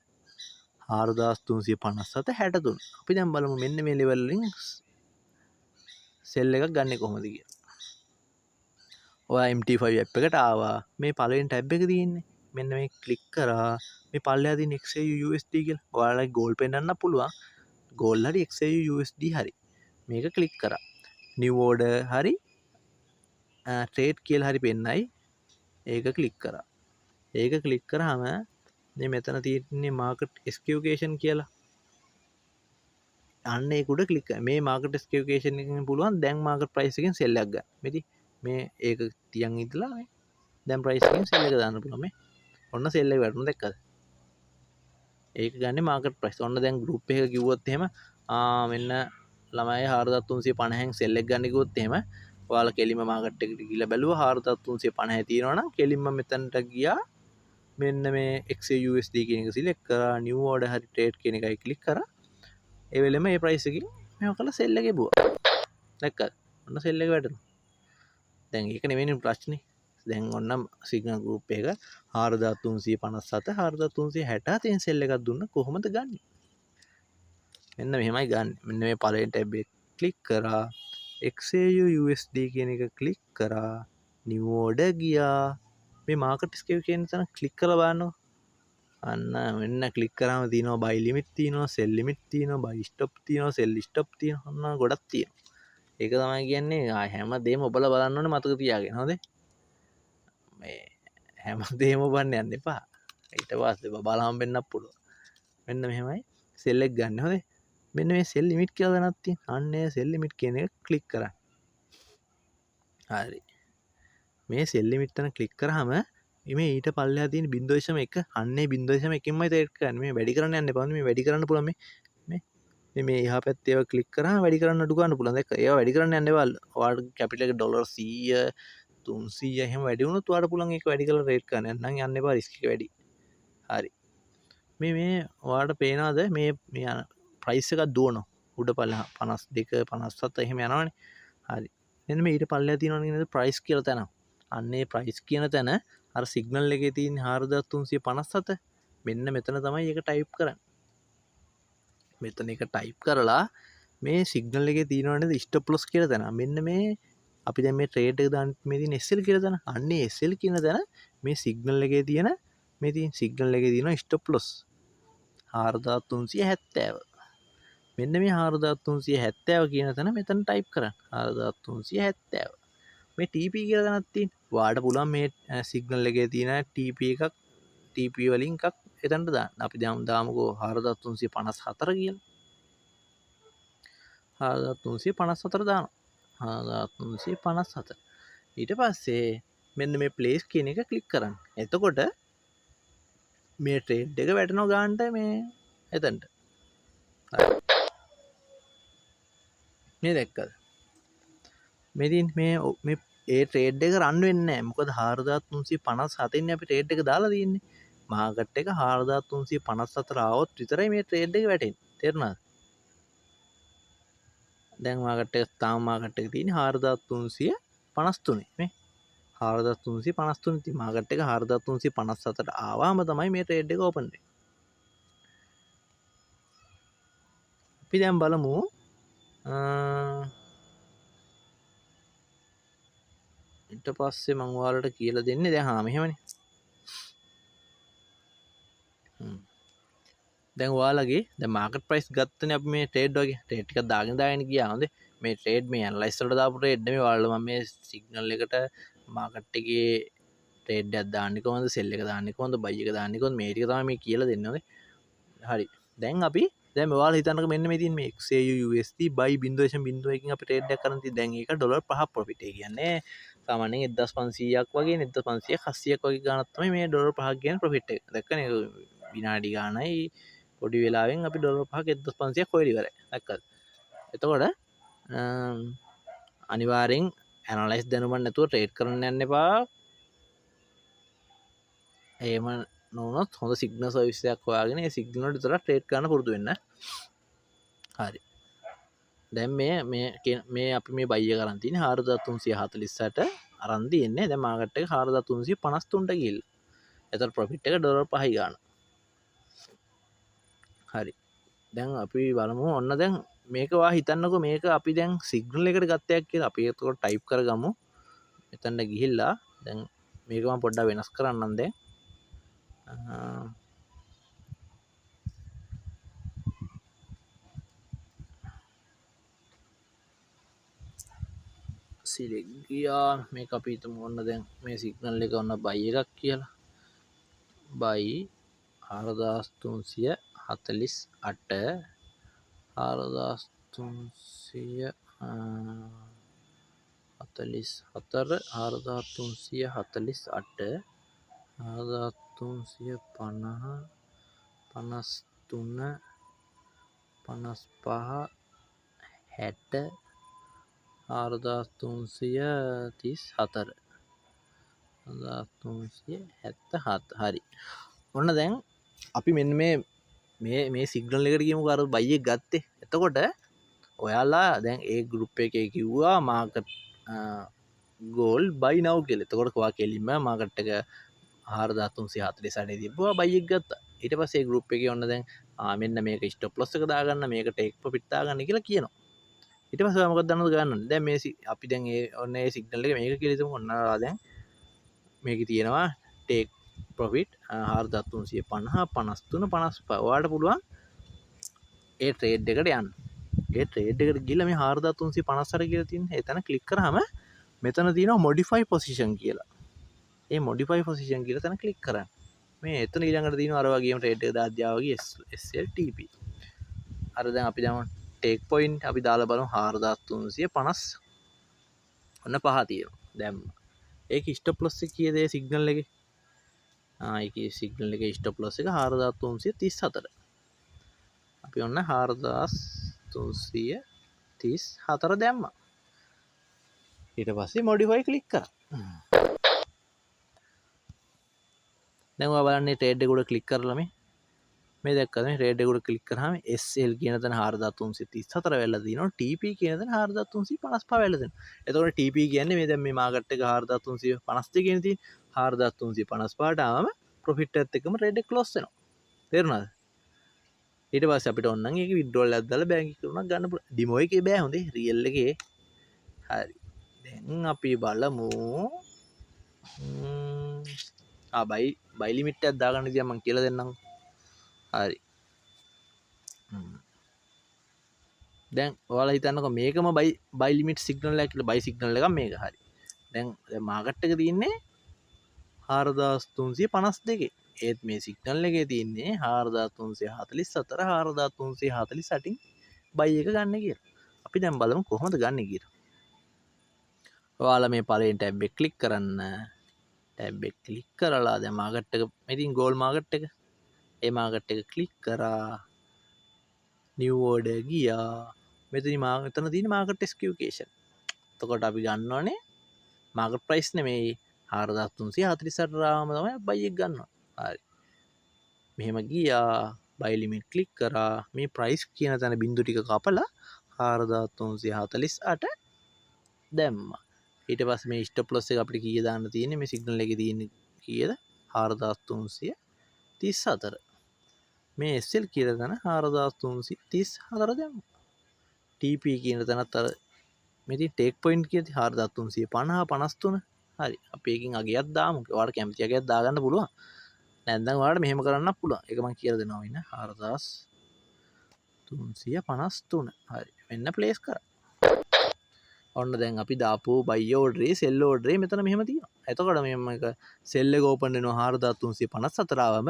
4357 63. අපි දැන් බලමු මෙන්න මේ ලෙවල් වලින් සෙල් එකක් ගන්න කොහොමද කියලා. ඔයා MT5 ඇප් එකට ආවා. මේ පළවෙනි ටැබ් එක තියෙන්නේ. මෙන්න මේ ක්ලික් කරා. මේ පල්ලෙහා තියෙන XAU USD කියලා. ඔයාලට ගෝල් පෙන්නන්න පුළුවන්. ගෝල් හරි XAU USD හරි. මේක ක්ලික් කරා. new order හරි trade කියලා හරි පෙන්නයි. ඒක ක්ලික් කරා. ඒක ක්ලික් කරාම මේ මෙතන තියෙන්නේ market execution කියලා. අන්න ඒක උඩ ක්ලික් කරා. මේ market execution එකෙන් පුළුවන් දැන් market price එකෙන් sell එකක් ගන්න. මෙති මේ ඒක තියන් ඉඳලා මේ දැන් price එකෙන් sell එක දාන්න පුළුවන් මේ. ඔන්න sell එක වැටුණා දැක්කද? ඒක ගන්නේ market price. ඔන්න දැන් group එකක කිව්වොත් එහෙම මෙන්න ළමයි 4350න් sell එක ගන්න කිව්වොත් එහෙම ඔයාලා කෙලින්ම market එකට ගිහලා බැලුවා 4350 තියෙනවා නම් කෙලින්ම මෙතනට ගියා. මෙන්න මේ XAUSD කියන එක සිලෙක්ට් කරා new order හරි trade කියන එකයි ක්ලික් කරා. ඒ වෙලෙම මේ price එකකින් මේව කළා sell එක ගෙවුවා. දැක්කද? ඔන්න sell එක වැටුණා. දැන් ඒක නෙවෙයි ප්‍රශ්නේ. දැන් ඔන්න සිග්නල් ගෲප් එක 4357 4360 සෙල් එකක් දුන්න කොහොමද ගන්න? මෙන්න මෙහෙමයි ගන්න. මෙන්න මේ පළවෙනි ටැබ් එක ක්ලික් කරා XAU USD කියන එක ක්ලික් කරා new order ගියා. මේ market escape කියන තැන ක්ලික් කරලා බලන්න. අන්න මෙන්න ක්ලික් කරාම තියෙනවා buy limit තියෙනවා sell limit තියෙනවා buy stop තියෙනවා sell stop තියෙනවා. අන්න ගොඩක් තියෙනවා. ඒක තමයි කියන්නේ හැම දෙයක්ම ඔබලා බලන්න ඕනේ මතක තියාගෙන. හොඳේ. මේ හැම දෙයක්ම බලන්න යන්න එපා. ඊට පස්සේ බලහම් වෙන්නත් පුළුවන්. මෙන්න මෙහෙමයි සෙල් එක ගන්න. හොඳේ. මෙන්න මේ සෙල් ලිමිට් කියලා දැනක් තියෙන. අන්න ඒ සෙල් ලිමිට් කියන එක ක්ලික් කරන්න. හරි. මේ සෙල් ලිමිට් එක ක්ලික් කරාම මේ ඊට පල්ලෙහා තියෙන 0.1 අන්නේ 0.1කින්මයි ට්‍රේඩ් කරන්නේ. මේ වැඩි කරන්න යන්න එපා. මේ වැඩි කරන්න පුළුවන් මේ එහා පැත්තේ ඒවා ක්ලික් කරාම වැඩි කරන්න අඩු කරන්න පුළුවන්. දැක්ක? ඒවා වැඩි කරන්න යන්න එපා. ඔයාලට කැපිටල් එක $100 300 එහෙම වැඩි වුණොත් ඔයාලට පුළුවන් ඒක වැඩි කරලා ට්‍රේඩ් කරන්න. නැත්නම් යන්න එපා රිස්ක් එක වැඩි. හරි. මේ ඔයාලට පේනවාද මේ ප්‍රයිස් එකක් දුවනවා. උඩ පල්ලෙහා 52 57 එහෙම යනවනේ. හරි. මෙන්න මේ ඊට පල්ලෙහා තියෙනවනේ නේද ප්‍රයිස් කියලා තැන. අන්නේ ප්‍රයිස් කියන තැන අර සිග්නල් එකේ තියෙන 4357 මෙන්න මෙතන තමයි ඒක ටයිප් කරන්නේ. මෙතන එක ටයිප් කරලා මේ සිග්නල් එකේ තියෙනවා නේද ස්ටොප් ලොස් කියලා තැන. මෙන්න මේ අපි දැන් මේ ට්‍රේඩ් එක දාන්න මේ තියෙන SL කියලා තැන. අන්නේ SL කියන තැන මේ සිග්නල් එකේ තියෙන මේ තියෙන සිග්නල් එකේ තියෙන ස්ටොප් ලොස් 4370. මෙන්න මේ 4370 කියන තැන මෙතන ටයිප් කරන්න. 4370. මේ TP කියලා තැනක් තියෙන. ඔයාලට පුළුවන් මේ සිග්නල් එකේ තියෙන TP එකක් TP වලින් එකක් එතනට දාන්න. අපි දාමුකෝ 4354 කියලා. 4354 දානවා. 4354. ඊට පස්සේ මෙන්න මේ ප්ලේස් කියන එක ක්ලික් කරන්න. එතකොට මේ ට්‍රේඩ් එක වැටෙනවා ගන්නට මේ එතනට. මේ දැක්කද? මේ ඒ ට්‍රේඩ් එක රන් වෙන්නේ නැහැ. මොකද 4357 ඉන්නේ අපි ට්‍රේඩ් එක දාලා තියෙන්නේ. මාකට් එක 4354 ආවොත් විතරයි මේ ට්‍රේඩ් එක වැටෙන්නේ. තේරුණාද? දැන් මාකට් එක තාම මාකට් එක තියෙන්නේ 4353 නේ. 4353 ඉතින් මාකට් එක 4357ට ආවම තමයි මේ ට්‍රේඩ් එක ඕපන් වෙන්නේ. අපි දැන් බලමු ඊට පස්සේ මම ඔයාලට කියලා දෙන්නේ දැන් මෙහෙමනේ. දැන් ඔයාලගේ දැන් මාකට් ප්‍රයිස් ගත්තනේ අපි මේ ට්‍රේඩ් වගේ ට්‍රේඩ් ටිකක් දාගෙන ගියා හොඳේ මේ ට්‍රේඩ් මේ ඇනලයිස් වලට දාපු ට්‍රේඩ් නෙමෙයි ඔයාලට මම මේ සිග්නල් එකට මාකට් එකේ ට්‍රේඩ් එකක් දාන්නේ කොහොමද සෙල් එක දාන්නේ කොහොමද බයි එක දාන්නේ කොහොමද මේ ටික තමයි මේ කියලා දෙන්නේ හොඳේ හරි දැන් අපි දැන් ඔයාලා හිතන්නකෝ මෙන්න මේ තියෙන මේ XAU USD buy 0.01කින් අපි ට්‍රේඩ් එකක් කරන් තියෙන්නේ දැන් ඒක ඩොලර් 5ක් ප්‍රොෆිට් ඒ කියන්නේ සාමාන්‍යයෙන් 1500ක් වගේ 1500ක් 700ක් වගේ ගානක් තමයි මේ ඩොලර් 5ක් කියන ප්‍රොෆිට් එක දැක්කනේ විනාඩි ගානයි පොඩි වෙලාවෙන් අපි ඩොලර් 5ක් 1500ක් හොයලා ඉවරයි දැක්කද එතකොට අනිවාර්යෙන් ඇනලයිස් දැනුමක් නැතුව ට්‍රේඩ් කරන්න යන්න එපා එහෙම නොවුනොත් හොඳ සිග්නල් සර්විස් එකක් හොයාගෙන ඒ සිග්නල් වලට විතර ට්‍රේඩ් කරන්න පුරුදු වෙන්න හරි දැන් මේ අපි මේ බයි එක කරන් තියෙන්නේ 4348 අරන් තියෙන්නේ දැන් මාකට් එක 4353ට ගිහිල්ලා එතකොට ප්‍රොෆිට් එක ඩොලර් 5යි ගන්න හරි දැන් අපි බලමු ඔන්න දැන් මේක වා හිතන්නකෝ මේක අපි දැන් සිග්නල් එකට ගත්තයක් කියලා අපි එතකොට ටයිප් කරගමු එතනට ගිහිල්ලා දැන් මේක මම පොඩ්ඩක් වෙනස් කරන්නම් දැන් සිලෙක්ට් ගියා මේක අපි හිතමු ඔන්න දැන් මේ සිග්නල් එක ඔන්න බයි එකක් කියලා බයි 4348 4344 4348 4350 53 55 60 4334 4377 හරි ඔන්න දැන් අපි මෙන්න මේ සිග්නල් එකට ගියමු අර බයි එක ගත්තේ එතකොට ඔයාලා දැන් ඒ ගෲප් එකේ කිව්වා මාකට් ගෝල් බයි නව් කියලා එතකොට ඔයා කෙලින්ම මාකට් එක 4348 තිබ්බා බයි එක ගත්තා ඊට පස්සේ ඒ ගෲප් එකේ ඔන්න දැන් මෙන්න මේක ස්ටොප් ලොස් එක දාගන්න මේක ටේක් ප්‍රොෆිට් දාගන්න කියලා කියනවා ඊට පස්සේ මොකක්ද දන්නවද ගන්න දැන් මේ අපි දැන් ඒ ඔන්න ඒ සිග්නල් එක මේක කියලා හිතමු ඔන්න දැන් මේකේ තියෙනවා ටේක් ප්‍රොෆිට් 4350 53 55 ඔයාලට පුළුවන් ඒ ට්‍රේඩ් එකට යන්න ඒ ට්‍රේඩ් එකට ගිහලා මේ 4358 කියලා තියෙන එතන ක්ලික් කරාම මෙතන තියෙනවා modify position කියලා ඒ modify position කියලා තැන ක්ලික් කරන්න මේ එතන ඊළඟට තියෙනවා අර වගේම ට්‍රේඩ් එක දාද්දියා වගේ SLTP අර දැන් අපි දැන් ටේක් පොයින්ට් අපි දාලා බලමු 4350 ඔන්න 5 තියෙනවා දැන් ඒක ස්ටොප් ලොස් එක කීයද ඒ සිග්නල් එකේ ඒකේ සිග්නල් එකේ ස්ටොප් ලොස් එක 4334 අපි ඔන්න 4334 දැම්මා ඊට පස්සේ මොඩිෆයි ක්ලික් කරා දැන් ඔයා බලන්නේ ට්‍රේඩ් එක උඩ ක්ලික් කරලා මේ දැක්කද මේ ට්‍රේඩ් එක උඩ ක්ලික් කරාම SL කියන තැන 4334 වෙලා තියෙනවා TP කියන තැන 4355 වෙලා තියෙනවා එතකොට TP කියන්නේ මේ දැන් මේ මාකට් එක 4352 කියන තියෙන 4355ට ආවම ප්‍රොෆිට් එකත් එක්කම ට්‍රේඩ් එක ක්ලෝස් වෙනවා තේරුණාද ඊට පස්සේ අපිට ඕන නම් ඒක විත්ඩ්‍රෝල් එකක් දාලා බැංක් එකේ උනක් ගන්න පුළුවන් ඩිමෝ එකේ බෑ හොඳේ රියල් එකේ හරි දැන් අපි බලමු බයි ලිමිට් එකක් දාගන්න ඉතින් මම කියලා දෙන්නම් හරි දැන් ඔයාලා හිතන්නකෝ මේකම බයි ලිමිට් සිග්නල් එකක් කියලා බයි සිග්නල් එකක් මේක හරි දැන් මාකට් එක තියෙන්නේ 4352 ඒත් මේ සිග්නල් එකේ තියෙන්නේ 4344 4348න් බයි එක ගන්න කියලා අපි දැන් බලමු කොහොමද ගන්න කියලා ඔයාලා මේ පළවෙනි ටැබ් එක ක්ලික් කරන්න ටැබ් එක ක්ලික් කරලා දැන් මාකට් එක ඉතින් ගෝල් මාකට් එක ඒ මාකට් එක ක්ලික් කරා නිව් ඕඩර් ගියා මෙතන තියෙන මාකට් එක්ස්කියුකේෂන් එතකොට අපි ගන්න ඕනේ මාකට් ප්‍රයිස් නෙමෙයි 4348 රාම තමයි බයි එක ගන්න හරි මෙහෙම ගියා බයි ලිමිට් ක්ලික් කරා මේ ප්‍රයිස් කියන තැන බිංදු ටික කපලා 4348 දැම්මා ඊට පස්සේ මේ ස්ටොප් ලොස් එක අපිට කීයද දාන්න තියෙන්නේ මේ සිග්නල් එකේ තියෙන්නේ කීයද 4334 මේ SL කියලා තැන 4334 දැම්මා TP කියන තැනත් අර මෙතන ටේක් පොයින්ට් කීයද 4350 53 හරි අපි එකකින් අගයක් දාමු ඔයාලට කැමති අගයක් දාගන්න පුළුවන් නැත්නම් ඔයාලට මෙහෙම කරන්න පුළුවන්. ඒක මම කියලා දෙනවා ඉන්න 4353. හරි. මෙන්න ප්ලේස් කරා. ඔන්න දැන් අපි දාපු buy order sell order මෙතන මෙහෙම තියෙනවා. එතකොට මෙහෙම එක sell එක open වෙනවා 4354 ආවම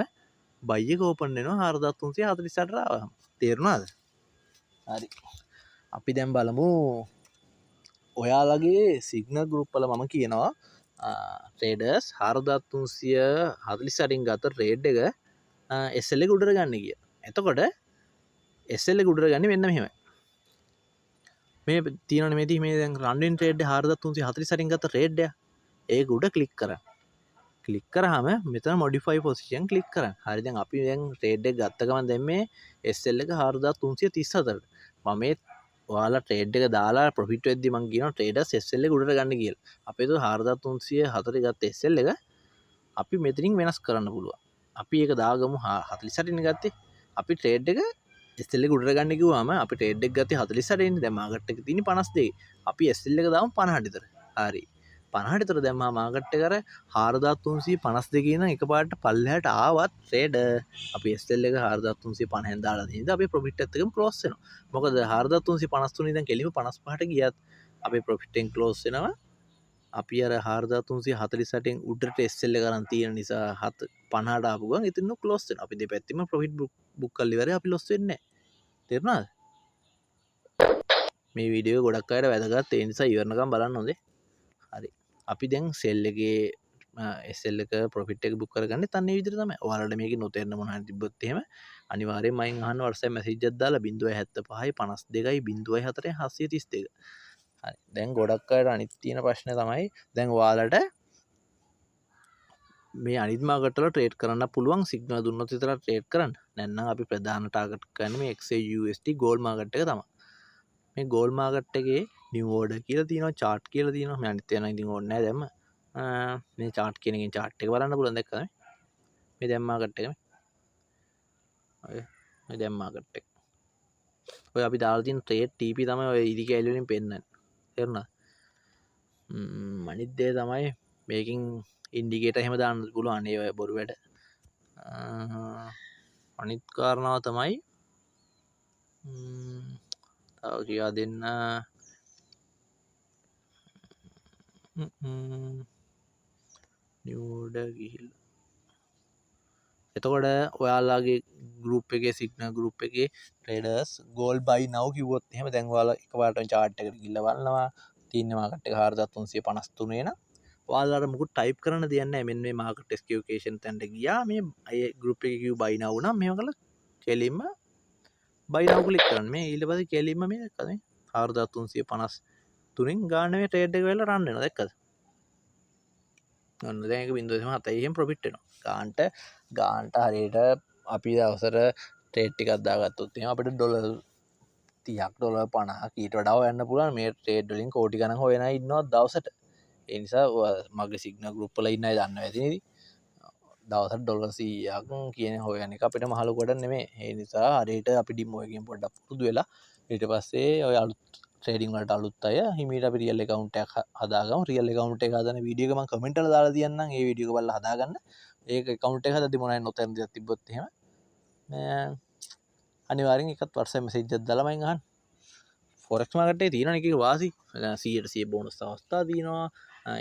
buy එක open වෙනවා 4348 ආවම. තේරුණාද? හරි. අපි දැන් බලමු ඔයාලගේ සිග්නල් ගෲප් වල මම කියනවා ට්‍රේඩර්ස් 4348න් ගත්ත ට්‍රේඩ් එක SL එක උඩට ගන්න කියලා. එතකොට SL එක උඩට ගන්නේ මෙන්න මෙහෙමයි. මේ තියෙනවනේ මේ දැන් රන්නින් ට්‍රේඩ් 4348න් ගත්ත ට්‍රේඩ් එක. ඒක උඩ ක්ලික් කරන්න. ක්ලික් කරාම මෙතන modify position ක්ලික් කරන්න. හරි දැන් අපි දැන් ට්‍රේඩ් එක ගත්ත ගමන් දැන් මේ SL එක 4334ට. මම මේ ඔයාලා ට්‍රේඩ් එක දාලා ප්‍රොෆිට් වෙද්දි මම කියනවා ට්‍රේඩර්ස් SL එක උඩට ගන්න කියලා. අපි ඒක 4304 ගත්ත SL එක අපි මෙතනින් වෙනස් කරන්න පුළුවන්. අපි ඒක දාගමු 48 නේ ගත්තේ. අපි ට්‍රේඩ් එක SL එක උඩට ගන්න කිව්වම අපි ට්‍රේඩ් එක ගත්තේ 48 නේ. දැන් මාකට් එක තියෙන්නේ 52. අපි SL එක දාමු 50 විතර. හරි. 50 විතර දැම්මා මාකට් එක අර 4352 ඉඳන් එකපාරට පල්ලෙහාට ආවත් ට්‍රේඩ් අපි SL එක 4350න් දාලා තියෙනද අපේ ප්‍රොෆිට් එකත් එකම ක්ලෝස් වෙනවා. මොකද 4353 ඉඳන් කෙලිම 55ට ගියත් අපේ ප්‍රොෆිට් එක ක්ලෝස් වෙනවා. අපි අර 4348න් උඩට SL එක ගන්න තියෙන නිසා 50ට ආපු ගමන් ඉතින් ක්ලෝස් වෙනවා. අපි දෙපැත්තෙම ප්‍රොෆිට් බුක් කරලා ඉවරයි අපි ලොස් වෙන්නේ නැහැ. තේරුණාද? මේ වීඩියෝ එක ගොඩක් අයට වැදගත්. ඒ නිසා ඉවරනකම් බලන්න හොඳේ. හරි. අපි දැන් සෙල් එකේ SL එක ප්‍රොෆිට් එක බුක් කරගන්නේ අන්න ඒ විදිහට තමයි. ඔයාලට මේකේ නොතේරෙන මොනවා හරි තිබ්බොත් එහෙම අනිවාර්යෙන්ම මයින් අහන්න WhatsApp message එකක් දාලා 075 52 04 732. හරි. දැන් ගොඩක් අයට අනිත් තියෙන ප්‍රශ්නේ තමයි දැන් ඔයාලට මේ අනිත් මාකට් වල ට්‍රේඩ් කරන්න පුළුවන් සිග්නල් දුන්නොත් විතරක් ට්‍රේඩ් කරන්න. නැත්නම් අපි ප්‍රධාන ටාගට් කරන්නේ මේ XAUSD ගෝල්ඩ් මාකට් එක තමයි. මේ ගෝල්ඩ් මාකට් එකේ නිව් ඕඩර් කියලා තියෙනවා chart කියලා තියෙනවා. මේ අනිත් ඒවා නම් ඉතින් ඕනේ නැහැ දැම්ම. මේ chart කියන එකෙන් chart එක බලන්න පුළුවන් දැක්කද මේ දැන් මාකට් එක මේ දැන් මාකට් එක. ඔය අපි දාලා තියෙන ට්‍රේඩ් TP තමයි ඔය ඉදි කැලි වලින් පෙන්නන්නේ. තේරුණාද? අනිත් දේ තමයි මේකෙන් ඉන්ඩිකේටර් එහෙම දාන්න පුළුවන්. ඒ ඔය බොරු වැඩ. අනිත් කාරණාව තමයි තව කියා දෙන්න නිවෝඩ ගිහිල් එතකොට ඔයාලාගේ ගරුප් එක සිග්න ගරුප් එක ට්‍රේඩර්ස් ගෝල් බයි නව කිවොත් එහෙම දැන්වාල එකවාට චාට්කට ගිල්ලවන්නවා තියන්නවාකට 4353 වාලාර මුකුත් ටයිප් කරන තියන්න මෙ මේ මාකට ටෙස්කේෂන් තැන්ට ගියා මේ අය ගරුප් එක කිව් බයිනවුන මෙම කළ කෙලින්ම බයිනවකුලික් කරන්න මේ ඊට පස කෙලින්ම මේ කනේ 4353 ගානවේ ටේඩ් එක වෙලා රන්නෙන දැක්කද ඔන්න දැක බින්දුවම හතයිහෙම ප්‍රපිට්ටනවා ගාන්ට හරියට අපි දවසර ටේට්ටි කක්දාගත්තුත්තිම අපට ඩොල තියක් ඩොල 50 කීට වඩාව යන්න පුලන් මේ ටේඩ්ලින් කෝටි කන හොයෙන ඉන්නවා දවසට එනිසා මගේ සිග්න ගරුප්පල ඉන්න දන්න ඇතිනද දවස ඩොලසීයක් කියන හොයන අපිට මහලකොට නෙමේ ඒ නිසා හරියට අපි ඩිමෝයකින් පොඩ්ඩක් පුදු වෙලා ඊට පස්සේ ඔය අලුත් ට්‍රේඩිං වලට අලුත් අය හිමීට අපි රියල් account එකක් හදාගමු රියල් account එක හදන වීඩියෝ එක මම කමෙන්ට් වල දාලා තියන්නම් ඒ වීඩියෝ එක බලලා හදාගන්න ඒක account එක හදද්දි මොනවයි නොතේරෙන දේවල් තිබ්බොත් එහෙම අනිවාර්යෙන් එකත් WhatsApp message එකක් දාලා මයින් අහන්න forex market එකේ තියෙන එකේ වාසි 100% බෝනස් අවස්ථා තියෙනවා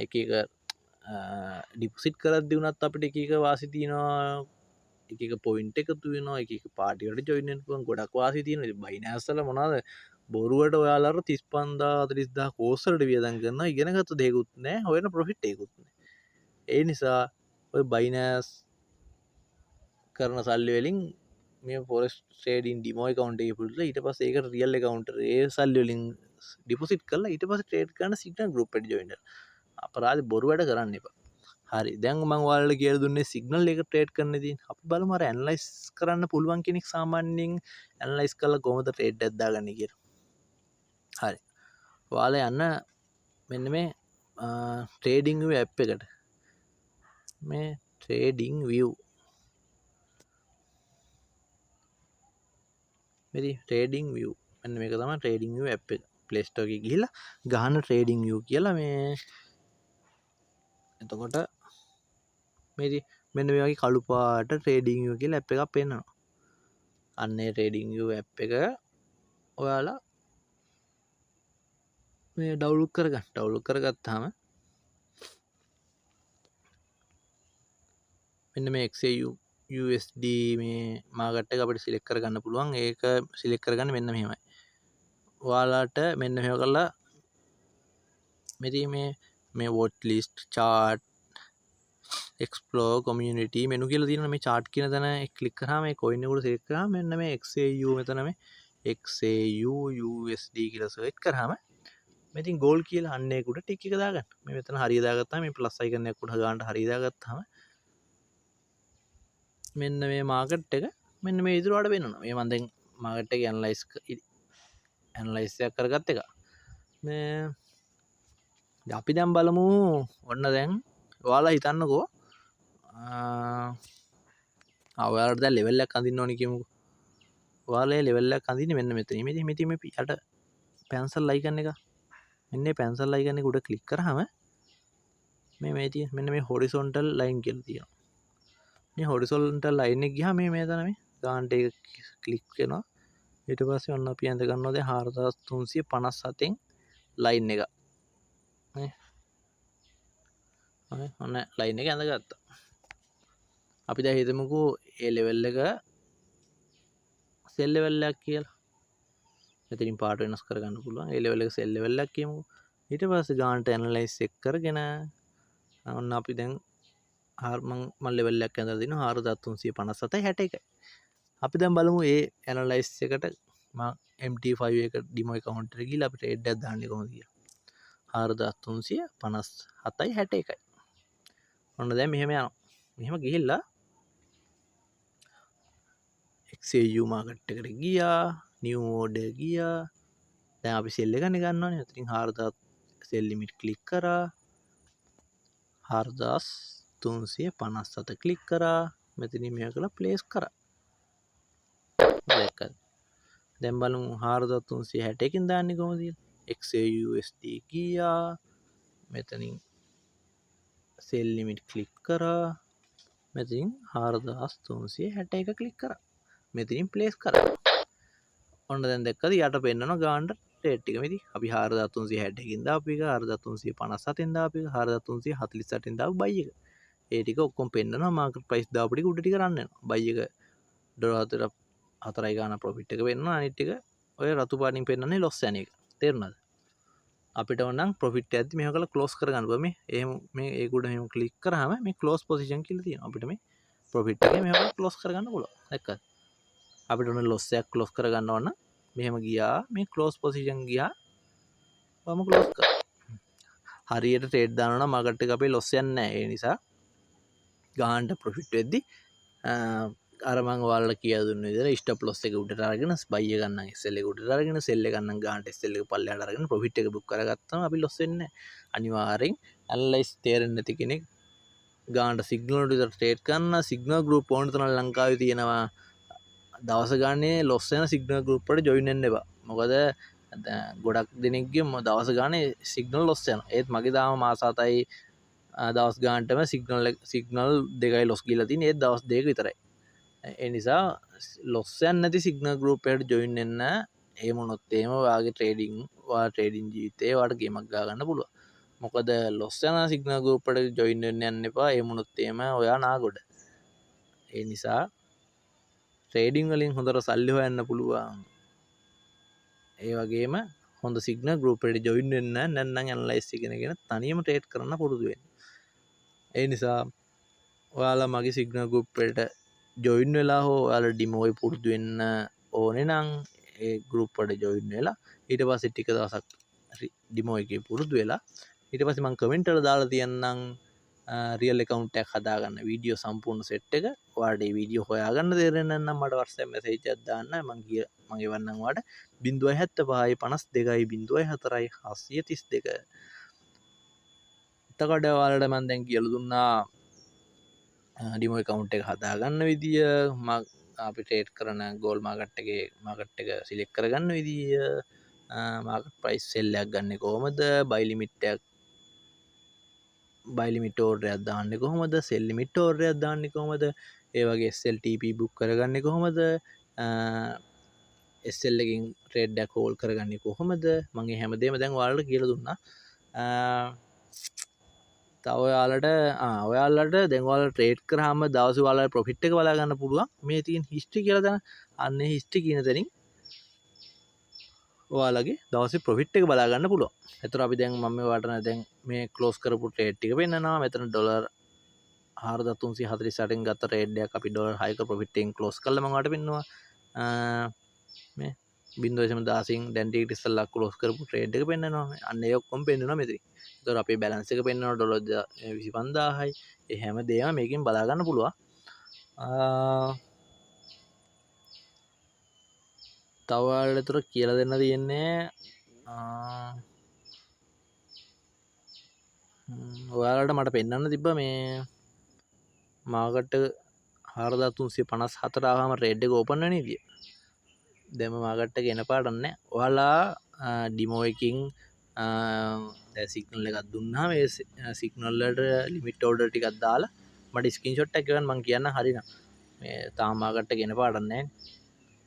එක එක ඩිපොසිට් කරද්දි වුණත් අපිට එක එක වාසි තියෙනවා එක පොයින්ට් එකතු වෙනවා එක පාටිකට ජොයින් වෙන්න පුළුවන් ගොඩක් වාසි තියෙනවා ඉතින් බයිනෑන්ස් වල මොනවද බොරුවට ඔයාලට 35000 40000 කෝස් වලට වියදම් කරනවා ඉගෙන ගත්ත දෙයක්වත් නැහැ හොයන ප්‍රොෆිට් එකකුත් නැහැ ඒ නිසා ඔය බයිනෑන්ස් කරන සල්ලි වලින් මේ forex trading demo account එකේ පුරුදු ඊට පස්සේ ඒකට real account ඒ සල්ලි වලින් ඩිපොසිට් කරලා ඊට පස්සේ ට්‍රේඩ් කරන සිග්නල් ගෲප් එකට ජොයින් වෙන්න අපරාධ බොරු වැඩ කරන්න එපා හරි දැන් මම ඔයාලට කියලා දුන්නේ සිග්නල් එක ට්‍රේඩ් කරන්න ඉතින් අපි බලමු අර ඇනලයිස් කරන්න පුළුවන් කෙනෙක් සාමාන්‍යයෙන් ඇනලයිස් කරලා කොහොමද ට්‍රේඩ් එකක් දාගන්නේ කියලා හරි ඔයාලා යන්න මෙන්න මේ ට්‍රේඩිං view app එකට මේ ට්‍රේඩිං view මෙරි ට්‍රේඩිං view මෙන්න මේක තමයි ට්‍රේඩිං view app එක Play Store එකේ ගිහිල්ලා ගහන ට්‍රේඩිං view කියලා මේ එතකොට මෙන්න මේ වගේ කළු පාට ට්‍රේඩින් view කියලා ඇප් එකක් පෙන්වනවා. අන්න ඒ ට්‍රේඩින් view ඇප් එක ඔයාලා මේ ඩවුන්ලෝඩ් කරගන්න. ඩවුන්ලෝඩ් කරගත්තාම මෙන්න මේ XAUUSD මේ මාකට් එක අපිට සිලෙක්ට් කරගන්න පුළුවන්. ඒක සිලෙක්ට් කරගන්න මෙන්න මෙහෙමයි. ඔයාලට මෙන්න මෙහෙම කරලා මේ watch list chart explore community menu කියලා තියෙනවා. මේ chart කියන තැන ක්ලික් කරාම මේ coin එක උඩ සිලෙක්ට් කරාම මෙන්න මේ XAU මෙතන මේ XAUUSD කියලා සර්ච් කරාම මෙතින් ගෝල් කියලා අන්න ඒක උඩ ටික් එක දාගන්න. මේ මෙතන හරිය දාගත්තාම මේ ප්ලස් අයිකන් එක උඩ ගානට හරිය දාගත්තාම මෙන්න මේ මාකට් එක මෙන්න මේ ඉදිරියට වෙනවා. මේ මම දැන් මාකට් එක ඇනලයිස් එකක් කරගත්ත එක. මේ අපි දැන් බලමු ඔන්න දැන් ඔයාලා හිතන්නකෝ ඔයාලට දැන් ලෙවල් එකක් අඳින්න ඕනි කියමුකෝ. ඔයාලා ලෙවල් එකක් අඳින්නේ මෙන්න මෙතන. මෙතන මේ යට පැන්සල් අයිකන් එක. මෙන්න මේ පැන්සල් අයිකන් එක උඩ ක්ලික් කරාම මේ තියෙන මෙන්න මේ හොරිසොන්ටල් ලයින් කියලා තියෙනවා. මේ හොරිසොන්ටල් ලයින් එක ගියාම මේ තන මේ ගානට එක ක්ලික් වෙනවා. ඊට පස්සේ ඔන්න අපි ඇඳ ගන්නවා දැන් 4357න් ලයින් එක. ඔන්න ලයින් එක ඇඳගත්තා. අපි දැන් හිතමුකෝ ඒ ලෙවල් එක සෙල් ලෙවල් එකක් කියලා. මෙතනින් පාට වෙනස් කරගන්න පුළුවන්. ඒ ලෙවල් එක සෙල් ලෙවල් එකක් කියමුකෝ. ඊට පස්සේ ගානට ඇනලයිස් එක කරගෙන ඔන්න අපි දැන් මම ලෙවල් එකක් ඇඳලා දිනවා 4357.61. අපි දැන් බලමු ඒ ඇනලයිස් එකට මම MT5 එක ඩිමෝ account එකට ගිහලා අපිට හෙඩ් එකක් දාන්නේ කොහොමද කියලා. 4357.61. ඔන්න දැන් මෙහෙම යනවා. මෙහෙම ගිහිල්ලා XAU මාකට් එකට ගියා, new order ගියා. දැන් අපි සෙල් එක ගන්නවනේ. එතනින් 4000 සෙල් ලිමිට් ක්ලික් කරා. 4357 ක්ලික් කරා. මෙතනින් මේක කළා ප්ලේස් කරා. දැක්කද? දැන් බලමු 4361කින් දාන්නේ කොහොමද කියලා. XAUUSD ගියා. මෙතනින් සෙල් ලිමිට් ක්ලික් කරා. මෙතනින් 4361 ක්ලික් කරා. මෙතනින් ප්ලේස් කරා. ඔන්න දැන් දැක්කද යට පෙන්නනවා ගානට රේට් එක. මෙතන අපි 4361කින් දාපු එක 4357න් දාපු එක 4348න් දාපු බයි එක. ඒ ටික ඔක්කොම පෙන්නනවා මාකට් ප්‍රයිස් දාපු ටික උඩ ටික රන් වෙනවා. බයි එක $4 ගාන ප්‍රොෆිට් එක පෙන්නනවා. අනිත් ටික ඔය රතු පාටින් පෙන්නන්නේ ලොස් යන එක. තේරුණාද? අපිට ඕනම් ප්‍රොෆිට් එකක්දි මෙහෙම කරලා ක්ලෝස් කරගන්න බෑ. මේ එහෙම මේ ඒක උඩ මෙහෙම ක්ලික් කරාම මේ ක්ලෝස් පොසිෂන් කියලා තියෙනවා. අපිට මේ ප්‍රොෆිට් එක මෙහෙම කරලා ක්ලෝස් කරගන්න පුළුවන්. දැක්කද? අපිට ඕන ලොස් එකක් ක්ලෝස් කරගන්න ඕන මෙහෙම ගියා මේ ක්ලෝස් පොසිෂන් ගියා වම ක්ලෝස් කරා. හරියට ට්‍රේඩ් දානවා නම් මාකට් එක අපේ ලොස් යන්නේ නැහැ. ඒ නිසා ගානට ප්‍රොෆිට් වෙද්දි අර මම ඔයාලට කියලා දුන්න විදිහට ස්ටොප් ලොස් එක උඩට අරගෙන බයි එක ගන්න SL එක උඩට අරගෙන සෙල් එක ගන්න ගානට SL එක පල්ලෙහාට අරගෙන ප්‍රොෆිට් එක බුක් කරගත්තාම අපි ලොස් වෙන්නේ නැහැ. අනිවාර්යෙන් ඇනලයිස් තේරෙන්නේ නැති කෙනෙක් ගානට සිග්නල් වලට විතර ට්‍රේඩ් කරන සිග්නල් ගෲප් ඕන තරම් ලංකාවේ තියෙනවා. දවස ගානේ ලොස් වෙන සිග්නල් ගෲප් වලට ජොයින් වෙන්න එපා. මොකද ගොඩක් දෙනෙක්ගේ දවස ගානේ සිග්නල් ලොස් වෙනවා. ඒත් මගේ තාම මාස 7යි දවස් ගානටම සිග්නල් දෙකයි ලොස් ගිහලා තියෙන්නේ. ඒත් දවස් දෙකක විතරයි. ඒ නිසා ලොස් යන්නේ නැති සිග්නල් ගෲප් එකට ජොයින් වෙන්න. එහෙම වුණොත් එහෙම ඔයාගේ ට්‍රේඩින් ජීවිතේ ඔයාලට ගේමක් ගා ගන්න පුළුවන්. මොකද ලොස් යන සිග්නල් ගෲප් එකට ජොයින් වෙන්න යන්න එපා. එහෙම වුණොත් එහෙම ඔයා නාගොඩ. ඒ නිසා ට්‍රේඩින් වලින් හොඳට සල්ලි හොයන්න පුළුවන්. ඒ වගේම හොඳ සිග්නල් ගෲප් එකට ජොයින් වෙන්න නැත්නම් ඇනලයිස් එකගෙන තනියම ට්‍රේඩ් කරන්න පුරුදු වෙන්න. ඒ නිසා ඔයාලා මගේ සිග්නල් ගෲප් එකට ජොයින් වෙලා හෝ ඔයාලා ඩිමෝ එක පුරුදු වෙන්න ඕනේ නම් ඒ ගෲප් එකට ජොයින් වෙලා ඊට පස්සේ ටික දවසක් ඩිමෝ එකේ පුරුදු වෙලා ඊට පස්සේ මම කමෙන්ට් වල දාලා තියන්නම් රියල් account එකක් හදාගන්න වීඩියෝ සම්පූර්ණ සෙට් එක. ඔයාලට මේ වීඩියෝ හොයාගන්න තේරෙන්නේ නැත්නම් මට WhatsApp message එකක් දාන්න. මම එවන්නම් ඔයාලට 075 52 04 732. එතකොට ඔයාලට මම දැන් කියලා දුන්නා ඩිමෝ account එක හදාගන්න විදිය, අපි ට්‍රේඩ් කරන ගෝල් මාකට් එක සිලෙක්ට් කරගන්න විදිය, මාකට් ප්‍රයිස් සෙල් එකක් ගන්න කොහොමද, බයි ලිමිට් එකක් බයි ලිමිට් ඕර්ඩරයක් දාන්නේ කොහොමද, සෙල් ලිමිට් ඕර්ඩරයක් දාන්නේ කොහොමද, ඒ වගේ SLTP බුක් කරගන්නේ කොහොමද, SL එකකින් ට්‍රේඩ් එකක් හෝල්ඩ් කරගන්නේ කොහොමද, මම මේ හැමදේම දැන් ඔයාලට කියලා දුන්නා. තව ඔයාලට දැන් ඔයාලා ට්‍රේඩ් කරාම දවසේ ඔයාලා ප්‍රොෆිට් එක බලා ගන්න පුළුවන්. මේ තියෙන හිස්ටරි කියලා දාන අන්න හිස්ටරි කියන තැනින් ඔයාලගේ දවසේ ප්‍රොෆිට් එක බලා ගන්න පුළුවන්. එතකොට අපි දැන් මම ඔයාලට දැන් මේ ක්ලෝස් කරපු ට්‍රේඩ් ටික පෙන්නනවා. මෙතන ඩොලර් 4348න් ගත්ත ට්‍රේඩ් එකක් අපි ඩොලර් 6ක ප්‍රොෆිට් එකෙන් ක්ලෝස් කරලා මම ඔයාලට පෙන්නවා. මේ 0.16න් දැන් ටික ඉස්සෙල්ලා ක්ලෝස් කරපු ට්‍රේඩ් එක පෙන්නනවා. අන්න ඒ ඔක්කොම පෙන්නනවා මෙතන. එතකොට අපේ බැලන්ස් එක පෙන්නනවා ඩොලර් 25000යි. ඒ හැම දෙයක්ම මේකෙන් බලා ගන්න පුළුවන්. තව ඔයාලට කියලා දෙන්න තියෙන්නේ ඔයාලට මට පෙන්වන්න තිබ්බ මේ මාකට් 4354 ආවම ට්‍රේඩ් එක ඕපන් වෙන විදිය. දැන් මාකට් එක එන පාඩම් නැහැ. ඔයාලා ඩිමෝ එකකින් දැන් සිග්නල් එකක් දුන්නාම ඒ සිග්නල් වලට ලිමිට් ඕඩර් ටිකක් දාලා මට ස්ක්‍රීන්ෂොට් එකක් ගන්න මම කියන්න හරිනම් මේ තාම මාකට් එක එන පාඩම් නැහැ.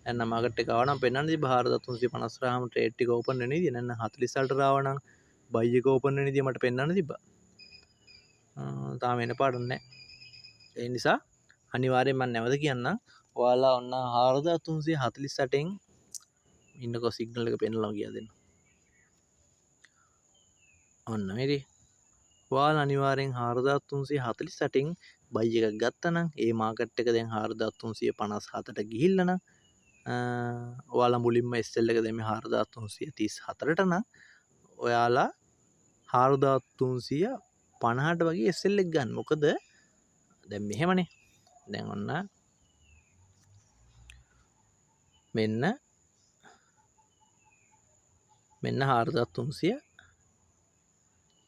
දැන් මාකට් එක ආවනම් පෙන්වන්න තිබ්බ 4350 ආවම ට්‍රේඩ් ටික ඕපන් වෙන විදිය. නැත්නම් 48ට ආවනම් බයි එක ඕපන් වෙන විදිය මට පෙන්වන්න තිබ්බා. තාම එන පාඩම් නැහැ. ඒ නිසා අනිවාර්යෙන් මම නැවත කියන්නම් ඔයාලා ඔන්න 4348න් ඉන්නකෝ සිග්නල් එක පෙන්නලා කියලා දෙන්න. ඔන්න මේටි. ඔයාලා අනිවාර්යෙන් 4348න් බයි එකක් ගත්තා නම් ඒ මාකට් එක දැන් 4357ට ගිහිල්ලා නම් ඔයාලා මුලින්ම SL එක දැම්මේ 4334ට නම් ඔයාලා 4350ට වගේ SL එක ගන්න. මොකද දැන් මෙහෙමනේ. දැන් ඔන්න මෙන්න 4300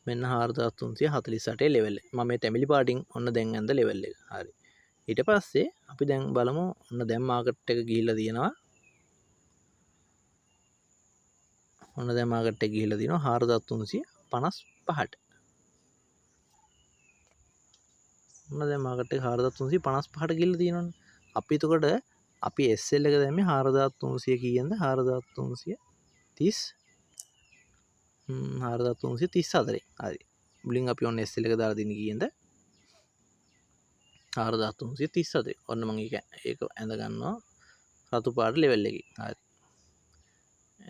මෙන්න 4348 ලෙවල් එක. මම මේ තැඹිලි පාටින් ඔන්න දැන් ඇඳ ලෙවල් එක. හරි. ඊට පස්සේ අපි දැන් බලමු ඔන්න දැන් මාකට් එක ගිහිල්ලා තියෙනවා. ඔන්න දැන් මාකට් එක ගිහිල්ලා තියෙනවා 4355ට. ඔන්න දැන් මාකට් එක 4355ට ගිහිල්ලා තියෙනවනේ. අපි එතකොට අපි SL එක දැම්මේ 4300 කීයෙන්ද 4334. හරි. මුලින් අපි ඔන්න SL එක දාලා දෙන්නේ කීයෙන්ද 4334. ඔන්න මම ඒක ඇඳ ගන්නවා රතු පාට ලෙවල් එකකින්. හරි.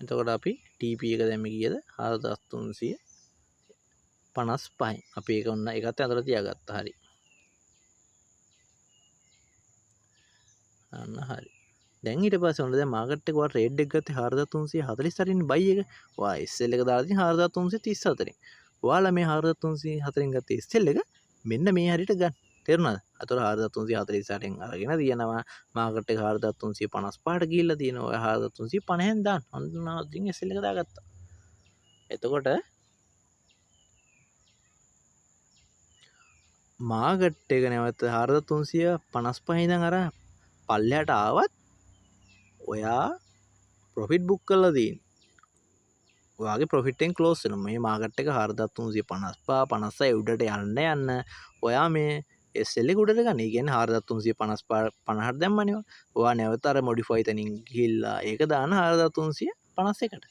එතකොට අපි TP එක දැම්මේ කීයද 4355යි. අපි ඒක ඔන්න ඒකත් ඇඳලා තියාගත්තා. හරි. අන්න හරි. දැන් ඊට පස්සේ ඔන්න දැන් මාකට් එක වා ට්‍රේඩ් එක ගත්තේ 4348 න් බයි එක. වා SL එක දාලා තියෙන 4334. ඔයාලා මේ 4334 න් ගත්තේ SL එක මෙන්න මේ හරියට ගන්න. තේරුණාද? අතන 4348 න් අරගෙන තියෙනවා මාකට් එක 4355ට ගිහිල්ලා තියෙනවා. ඔය 4350න් දාන්න. ඔන්න ඉතින් SL එක දාගත්තා. එතකොට මාකට් එක නැවත 4355 ඉඳන් අර පල්ලෙහාට ආවත් ඔයා ප්‍රොෆිට් බුක් කරලා තියෙන්නේ. ඔයාගේ ප්‍රොෆිට් එකෙන් ක්ලෝස් වෙනවා. මේ මාකට් එක 4355 උඩට යන්න ඔයා මේ SL එක උඩට ගන්න. ඒ කියන්නේ 4350ට දැම්මනේ. ඔයා නැවත අර මොඩිෆයි තනින් ගිහිල්ලා ඒක දාන 4351ට.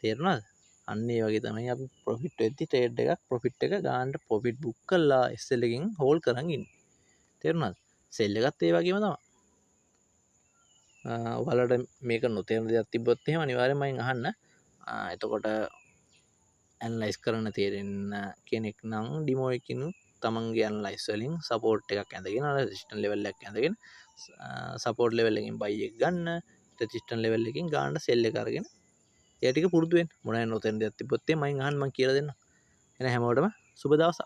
තේරුණාද? අන්න ඒ වගේ තමයි අපි ප්‍රොෆිට් වෙද්දි ට්‍රේඩ් එකක් ප්‍රොෆිට් එක ගන්නට ප්‍රොෆිට් බුක් කරලා SL එකකින් හෝල්ඩ් කරන් ඉන්නේ. තේරුණාද? සෙල් එකත් ඒ වගේම තමයි. ඔයාලට මේක නොතේරෙන දෙයක් තිබ්බොත් එහෙම අනිවාර්යෙන්ම මයින් අහන්න. එතකොට ඇනලයිස් කරන්න තේරෙන්න කෙනෙක් නම් ඩිමෝ එකකින් තමන්ගේ ඇනලයිස් වලින් සපෝට් එකක් ඇඳගෙන රෙසිස්ටන්ට් ලෙවල් එකක් ඇඳගෙන සපෝට් ලෙවල් එකකින් බයි එක ගන්න රෙසිස්ටන්ට් ලෙවල් එකකින් ගන්න සෙල් එක අරගෙන ඒ ටික පුරුදු වෙන්න. මොනවා නොතේරෙන දෙයක් තිබ්බොත් එහෙම මයින් අහන්න මම කියලා දෙන්නම්. එහෙනම් හැමෝටම සුබ දවසක්.